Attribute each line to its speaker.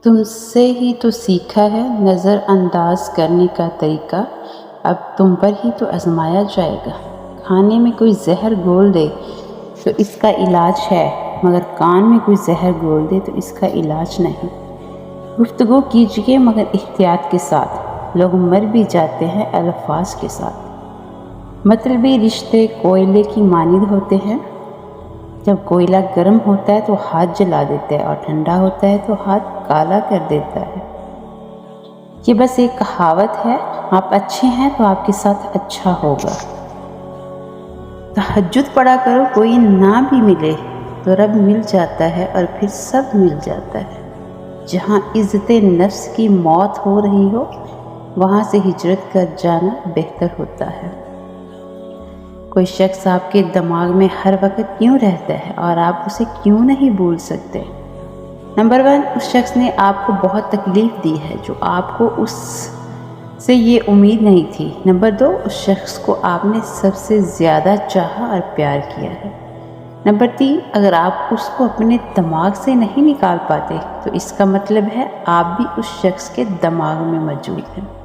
Speaker 1: تم سے ہی تو سیکھا ہے نظر انداز کرنے کا طریقہ، اب تم پر ہی تو آزمایا جائے گا۔ کھانے میں کوئی زہر گھول دے تو اس کا علاج ہے، مگر کان میں کوئی زہر گھول دے تو اس کا علاج نہیں۔ گفتگو کیجیے مگر احتیاط کے ساتھ، لوگ مر بھی جاتے ہیں الفاظ کے ساتھ۔ مطلبی رشتے کوئلے کی مانند ہوتے ہیں، جب کوئلہ گرم ہوتا ہے تو ہاتھ جلا دیتا ہے اور ٹھنڈا ہوتا ہے تو ہاتھ کالا کر دیتا ہے۔ یہ بس ایک کہاوت ہے، آپ اچھے ہیں تو آپ کے ساتھ اچھا ہوگا۔ تہجد پڑھا کرو، کوئی نہ بھی ملے تو رب مل جاتا ہے اور پھر سب مل جاتا ہے۔ جہاں عزت نفس کی موت ہو رہی ہو وہاں سے ہجرت کر جانا بہتر ہوتا ہے۔ کوئی شخص آپ کے دماغ میں ہر وقت کیوں رہتا ہے اور آپ اسے کیوں نہیں بھول سکتے؟ نمبر 1، اس شخص نے آپ کو بہت تکلیف دی ہے جو آپ کو اس سے یہ امید نہیں تھی۔ نمبر 2، اس شخص کو آپ نے سب سے زیادہ چاہا اور پیار کیا ہے۔ نمبر 3، اگر آپ اس کو اپنے دماغ سے نہیں نکال پاتے تو اس کا مطلب ہے آپ بھی اس شخص کے دماغ میں موجود ہیں۔